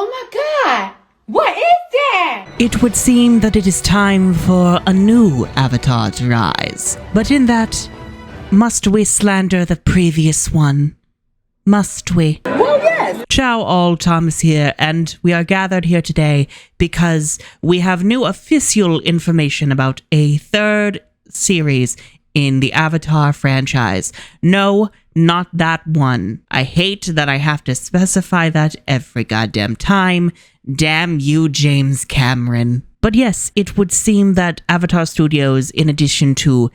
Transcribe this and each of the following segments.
my God! What is that? It would seem that it is time for a new avatar to rise. But in that, must we slander the previous one? Must we? Well, yes. Ciao all, Thomas here, and we are gathered here today because we have new official information about a third series in the Avatar franchise. No, not that one. I hate that I have to specify that every goddamn time. Damn you, James Cameron. But yes, it would seem that Avatar Studios, in addition to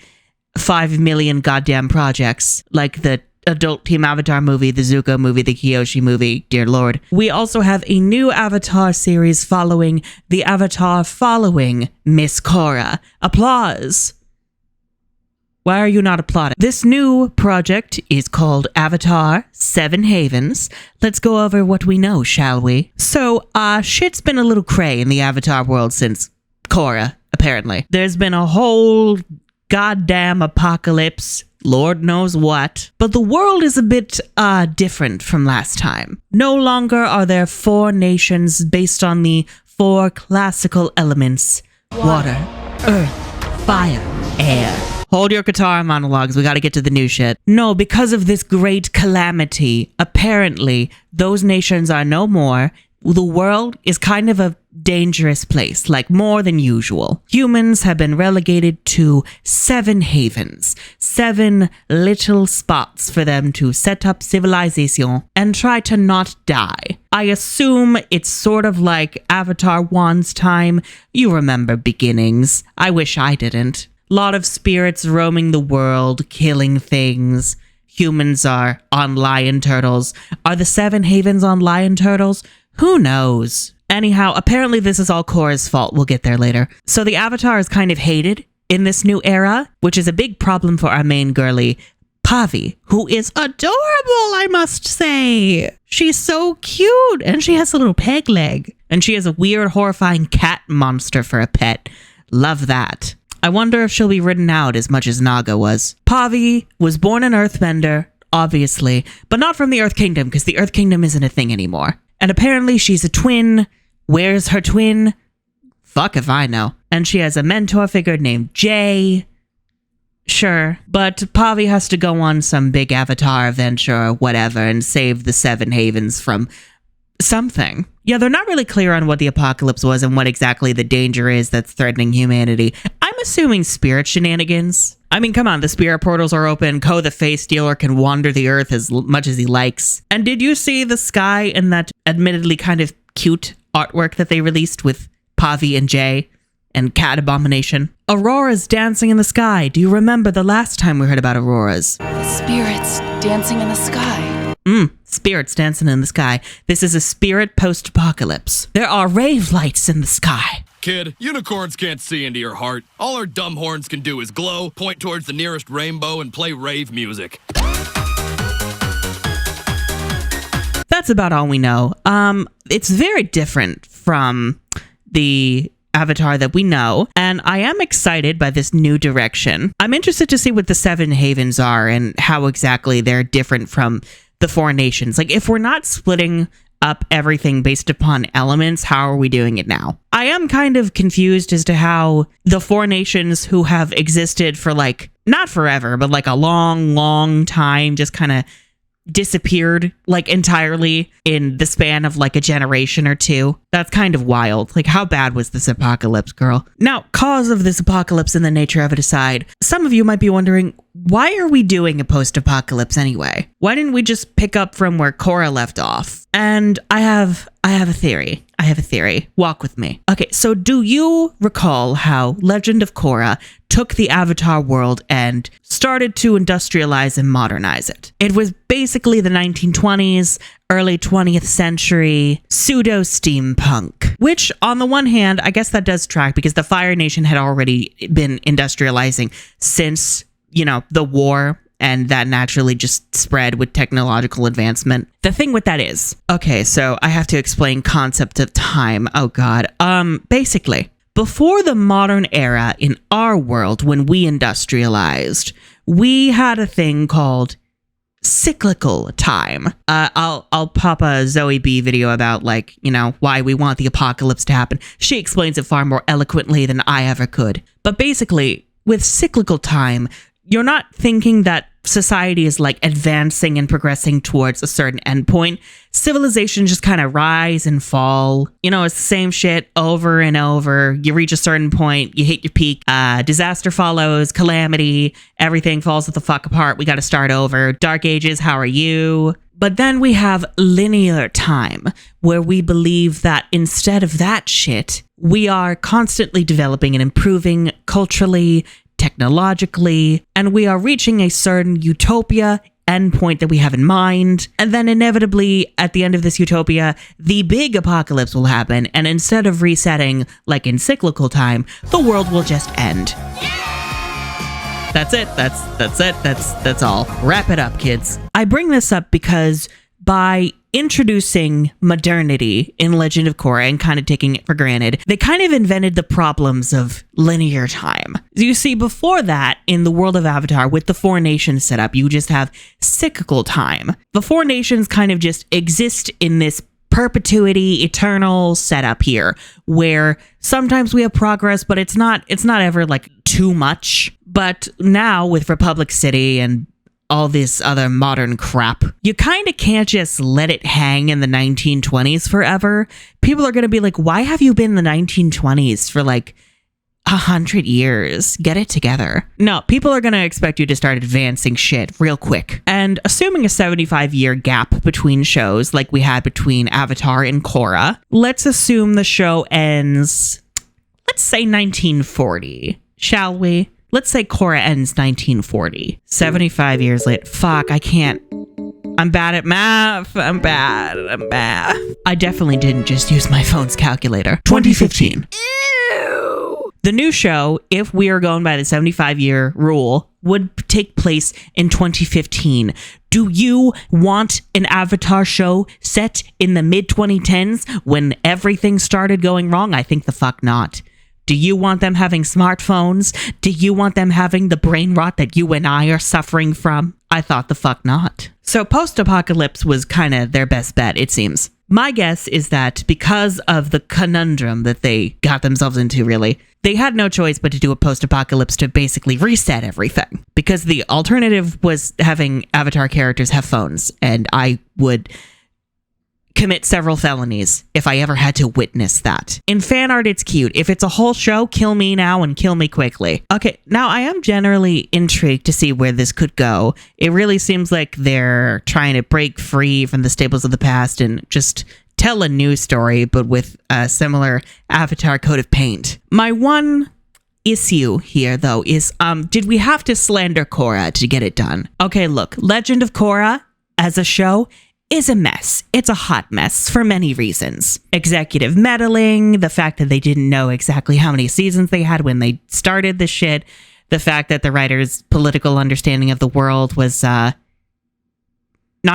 5 million goddamn projects, like the Adult Team Avatar movie, the Zuko movie, the Kyoshi movie, dear lord. We also have a new Avatar series following the Avatar following Miss Korra. Applause! Why are you not applauding? This new project is called Avatar 7 Havens. Let's go over what we know, shall we? So, shit's been a little cray in the Avatar world since Korra, apparently. There's been a whole goddamn apocalypse, Lord knows what. But the world is a bit different from last time. No longer are there 4 nations based on the 4 classical elements: water, earth, fire, air. Hold your guitar monologues, we gotta get to the new shit. No, because of this great calamity, apparently, those nations are no more. The world is kind of a dangerous place, like more than usual. Humans have been relegated to 7 havens, 7 little spots for them to set up civilization and try to not die. I assume it's sort of like Avatar 1's time. You remember beginnings. I wish I didn't. Lot of spirits roaming the world, killing things. Humans are on lion turtles. Are the 7 havens on lion turtles? Who knows? Anyhow, apparently this is all Korra's fault. We'll get there later. So the Avatar is kind of hated in this new era, which is a big problem for our main girly, Pavi, who is adorable, I must say. She's so cute, and she has a little peg leg. And she has a weird, horrifying cat monster for a pet. Love that. I wonder if she'll be written out as much as Naga was. Pavi was born an earthbender, obviously, but not from the Earth Kingdom, because the Earth Kingdom isn't a thing anymore. And apparently she's a twin. Where's her twin? Fuck if I know. And she has a mentor figure named Jay. Sure, but Pavi has to go on some big Avatar adventure or whatever and save the 7 havens from something. Yeah, they're not really clear on what the apocalypse was and what exactly the danger is that's threatening humanity. I'm assuming spirit shenanigans. I mean, come on, the spirit portals are open. Ko the face stealer can wander the earth as much as he likes. And did you see the sky in that admittedly kind of cute artwork that they released with Pavi and Jay and Cat Abomination? Aurora's dancing in the sky. Do you remember the last time we heard about auroras? The spirits dancing in the sky. Spirits dancing in the sky. This is a spirit post-apocalypse. There are rave lights in the sky. Kid, unicorns can't see into your heart. All our dumb horns can do is glow, point towards the nearest rainbow, and play rave music. That's about all we know. It's very different from the Avatar that we know, and I am excited by this new direction. I'm interested to see what the 7 havens are and how exactly they're different from the 4 nations. Like, if we're not splitting up everything based upon elements, how are we doing it now? I am kind of confused as to how the 4 nations who have existed for, like, not forever, but like a long, long time just kind of disappeared, like, entirely in the span of like a generation or 2. That's kind of wild. Like, how bad was this apocalypse, girl? Now, cause of this apocalypse and the nature of it aside, some of you might be wondering, why are we doing a post-apocalypse anyway? Why didn't we just pick up from where Korra left off? And I have a theory. Walk with me. Okay, so do you recall how Legend of Korra took the Avatar world and started to industrialize and modernize it? It was basically the 1920s, early 20th century pseudo-steampunk, which on the one hand, I guess that does track because the Fire Nation had already been industrializing since, you know, the war, and that naturally just spread with technological advancement. The thing with that is, okay, so I have to explain concept of time. Oh God. Basically, before the modern era in our world, when we industrialized, we had a thing called cyclical time. I'll pop a Zoe B video about, like, you know, why we want the apocalypse to happen. She explains it far more eloquently than I ever could. But basically, with cyclical time, you're not thinking that society is like advancing and progressing towards a certain endpoint. Civilizations just kind of rise and fall. You know, it's the same shit over and over. You reach a certain point, you hit your peak, disaster follows, calamity, everything falls the fuck apart. We got to start over. Dark Ages, how are you? But then we have linear time, where we believe that instead of that shit, we are constantly developing and improving culturally, technologically, and we are reaching a certain utopia endpoint that we have in mind. And then inevitably, at the end of this utopia, the big apocalypse will happen. And instead of resetting like in cyclical time, the world will just end. That's it. That's it. That's all. Wrap it up, kids. I bring this up because by introducing modernity in Legend of Korra and kind of taking it for granted, they kind of invented the problems of linear time. You see, before that, in the world of Avatar, with the Four Nations setup, you just have cyclical time. The Four Nations kind of just exist in this perpetuity, eternal setup here, where sometimes we have progress, but it's not ever like too much. But now with Republic City and all this other modern crap, you kind of can't just let it hang in the 1920s forever. People are going to be like, why have you been in the 1920s for like 100 years? Get it together. No, people are going to expect you to start advancing shit real quick. And assuming a 75-year gap between shows like we had between Avatar and Korra, let's assume the show ends, let's say 1940, shall we? Let's say Korra ends 1940. 75 years later. Fuck, I can't. I'm bad at math. I'm bad. I definitely didn't just use my phone's calculator. 2015. Ew. The new show, if we are going by the 75-year rule, would take place in 2015. Do you want an Avatar show set in the mid-2010s when everything started going wrong? I think the fuck not. Do you want them having smartphones? Do you want them having the brain rot that you and I are suffering from? I thought the fuck not. So Post-Apocalypse was kind of their best bet, it seems. My guess is that because of the conundrum that they got themselves into, really, they had no choice but to do a Post-Apocalypse to basically reset everything. Because the alternative was having Avatar characters have phones, and I would commit several felonies if I ever had to witness that. In fan art, it's cute. If it's a whole show, kill me now and kill me quickly. Okay, now I am generally intrigued to see where this could go. It really seems like they're trying to break free from the staples of the past and just tell a new story, but with a similar Avatar coat of paint. My one issue here, though, is did we have to slander Korra to get it done? Okay, look, Legend of Korra as a show is a mess. It's a hot mess for many reasons. Executive meddling, the fact that they didn't know exactly how many seasons they had when they started the shit, the fact that the writer's political understanding of the world was not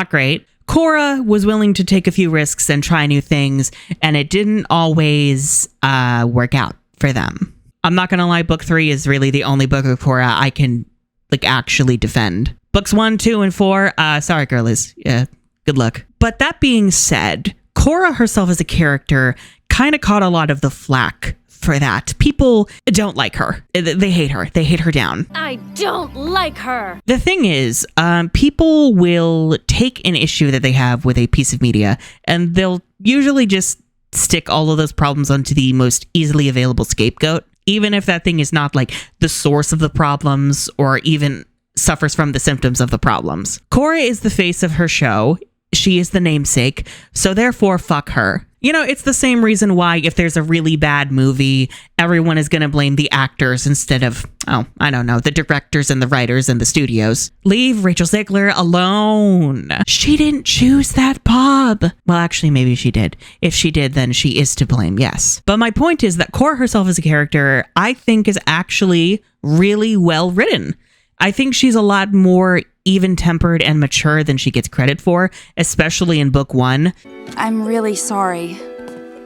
great. Korra was willing to take a few risks and try new things, and it didn't always work out for them. I'm not gonna lie, book 3 is really the only book of Korra I can like actually defend. Books 1, 2, and 4, sorry girlies, yeah, good luck. But that being said, Korra herself as a character kind of caught a lot of the flack for that. People don't like her. They hate her. They hate her down. I don't like her. The thing is, people will take an issue that they have with a piece of media, and they'll usually just stick all of those problems onto the most easily available scapegoat, even if that thing is not like the source of the problems or even suffers from the symptoms of the problems. Korra is the face of her show. She is the namesake, so therefore fuck her. You know, it's the same reason why if there's a really bad movie, everyone is going to blame the actors instead of, oh, I don't know, the directors and the writers and the studios. Leave Rachel Zegler alone. She didn't choose that Bob. Well, actually, maybe she did. If she did, then she is to blame, yes. But my point is that Korra herself as a character, I think is actually really well written. I think she's a lot more even-tempered and mature than she gets credit for, especially in book 1. I'm really sorry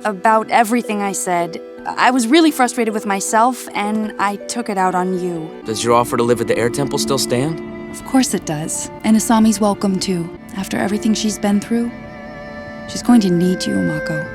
about everything I said. I was really frustrated with myself, and I took it out on you. Does your offer to live at the Air Temple still stand? Of course it does. And Asami's welcome too. After everything she's been through, she's going to need you, Mako.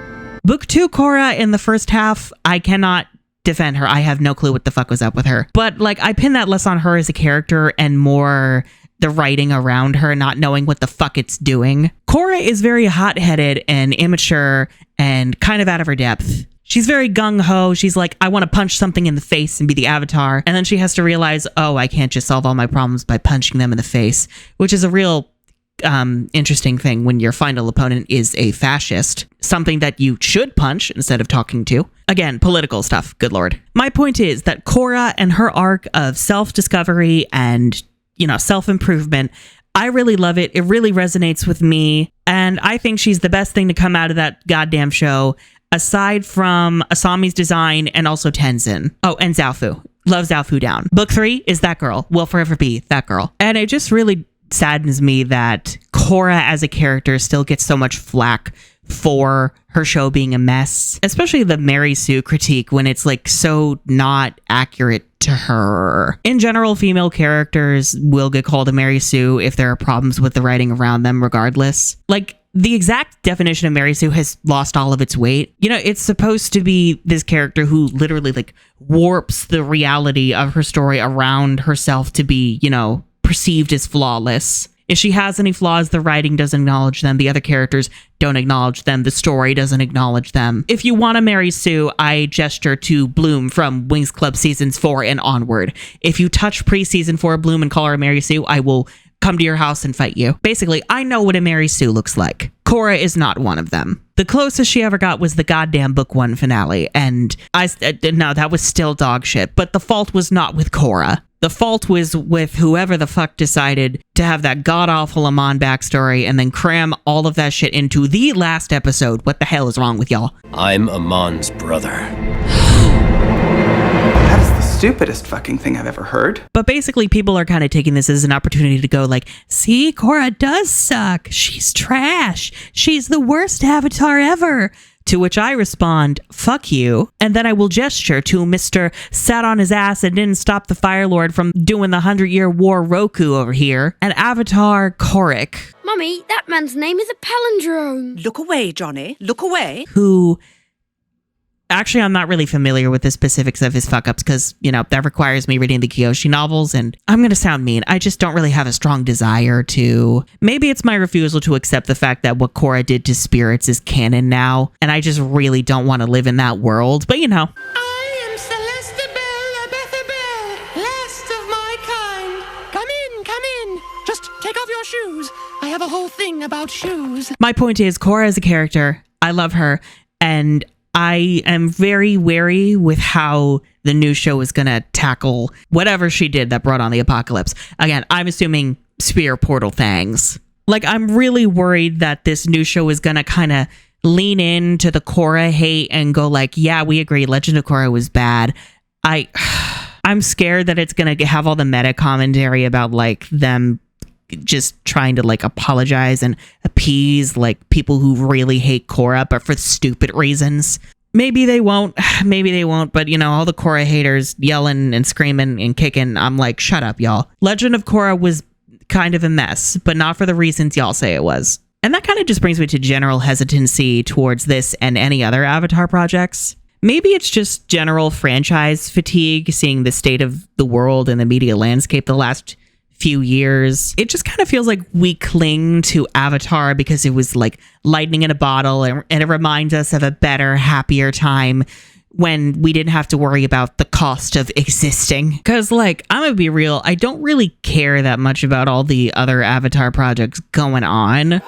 Book 2 Korra in the first half, I cannot defend her. I have no clue what the fuck was up with her. But like, I pin that less on her as a character and more the writing around her not knowing what the fuck it's doing. Korra is very hot-headed and immature and kind of out of her depth. She's very gung-ho. She's like, I want to punch something in the face and be the Avatar. And then she has to realize, oh, I can't just solve all my problems by punching them in the face, which is a real interesting thing when your final opponent is a fascist, something that you should punch instead of talking to. Again, political stuff, good lord. My point is that Korra and her arc of self-discovery and, self-improvement, I really love it. It really resonates with me. And I think she's the best thing to come out of that goddamn show, aside from Asami's design and also Tenzin. Oh, and Zaofu. Love Zaofu down. Book 3 is that girl. Will forever be that girl. And it just really saddens me that Korra as a character still gets so much flack for her show being a mess, especially the Mary Sue critique when it's like so not accurate to her. In general, female characters will get called a Mary Sue if there are problems with the writing around them regardless. Like, the exact definition of Mary Sue has lost all of its weight. It's supposed to be this character who literally like warps the reality of her story around herself to be, perceived as flawless. If she has any flaws, the writing doesn't acknowledge them. The other characters don't acknowledge them. The story doesn't acknowledge them. If you want to marry Sue, I gesture to Bloom from Wings Club seasons 4 and onward. If you touch pre-season 4 Bloom and call her Mary Sue, I will come to your house and fight you. Basically, I know what a Mary Sue looks like. Korra is not one of them. The closest she ever got was the goddamn book 1 finale, and no, that was still dog shit, but the fault was not with Korra. The fault was with whoever the fuck decided to have that god-awful Amon backstory and then cram all of that shit into the last episode. What the hell is wrong with y'all? I'm Amon's brother. That is the stupidest fucking thing I've ever heard. But basically, people are kind of taking this as an opportunity to go like, see, Korra does suck. She's trash. She's the worst Avatar ever. To which I respond, fuck you. And then I will gesture to Mr. sat on his ass and didn't stop the Fire Lord from doing the 100-year war Roku over here, and Avatar Korrick. Mummy, that man's name is a palindrome. Look away, Johnny. Look away. Who... Actually, I'm not really familiar with the specifics of his fuck-ups because, that requires me reading the Kyoshi novels, and I'm going to sound mean. I just don't really have a strong desire to. Maybe it's my refusal to accept the fact that what Korra did to spirits is canon now, and I just really don't want to live in that world, but I am Celestabelle Abethabelle, last of my kind. Come in. Just take off your shoes. I have a whole thing about shoes. My point is, Korra is a character. I love her, and I am very wary with how the new show is going to tackle whatever she did that brought on the apocalypse. Again, I'm assuming spear portal things. Like, I'm really worried that this new show is going to kind of lean into the Korra hate and go like, yeah, we agree, Legend of Korra was bad. I'm scared that it's going to have all the meta commentary about like them just trying to like apologize and appease like people who really hate Korra but for stupid reasons. Maybe they won't, but all the Korra haters yelling and screaming and kicking, I'm like, shut up, y'all. Legend of Korra was kind of a mess, but not for the reasons y'all say it was. And that kind of just brings me to general hesitancy towards this and any other Avatar projects. Maybe it's just general franchise fatigue, seeing the state of the world and the media landscape the last few years. It just kind of feels like we cling to Avatar because it was like lightning in a bottle, and it reminds us of a better, happier time when we didn't have to worry about the cost of existing. Because like, I'm gonna be real, I don't really care that much about all the other Avatar projects going on. You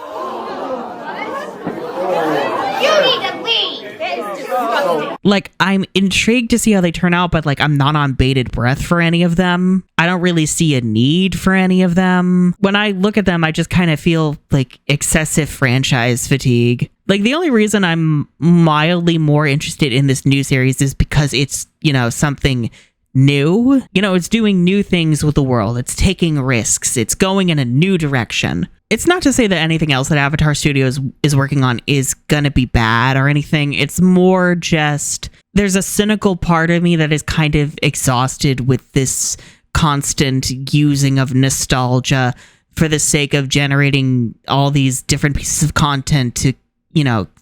need to leave. Like, I'm intrigued to see how they turn out, but like, I'm not on bated breath for any of them. I don't really see a need for any of them. When I look at them, I just kind of feel like excessive franchise fatigue. Like, the only reason I'm mildly more interested in this new series is because it's, something new. It's doing new things with the world. It's taking risks. It's going in a new direction. It's not to say that anything else that Avatar Studios is working on is gonna be bad or anything. It's more just, there's a cynical part of me that is kind of exhausted with this constant using of nostalgia for the sake of generating all these different pieces of content to,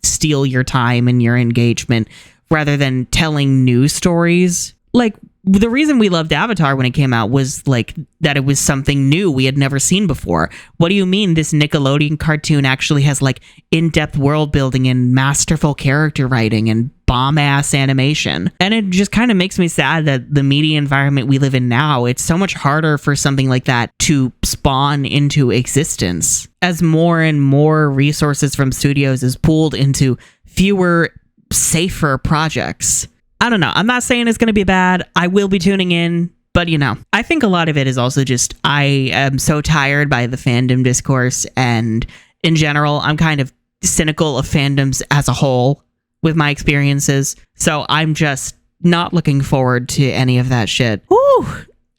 steal your time and your engagement rather than telling new stories. Like, the reason we loved Avatar when it came out was like that it was something new we had never seen before. What do you mean this Nickelodeon cartoon actually has like in-depth world building and masterful character writing and bomb-ass animation? And it just kind of makes me sad that the media environment we live in now, it's so much harder for something like that to spawn into existence as more and more resources from studios is pooled into fewer, safer projects. I don't know. I'm not saying it's going to be bad. I will be tuning in. But, I think a lot of it is also just I am so tired by the fandom discourse. And in general, I'm kind of cynical of fandoms as a whole with my experiences. So I'm just not looking forward to any of that shit. Whew.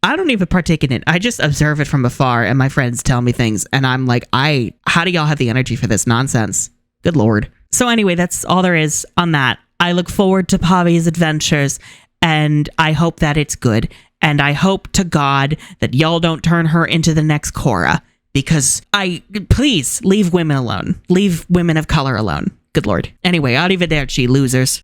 I don't even partake in it. I just observe it from afar and my friends tell me things. And I'm like, how do y'all have the energy for this nonsense? Good Lord. So anyway, that's all there is on that. I look forward to Pavi's adventures, and I hope that it's good. And I hope to God that y'all don't turn her into the next Korra, because please leave women alone. Leave women of color alone. Good Lord. Anyway, arrivederci, losers.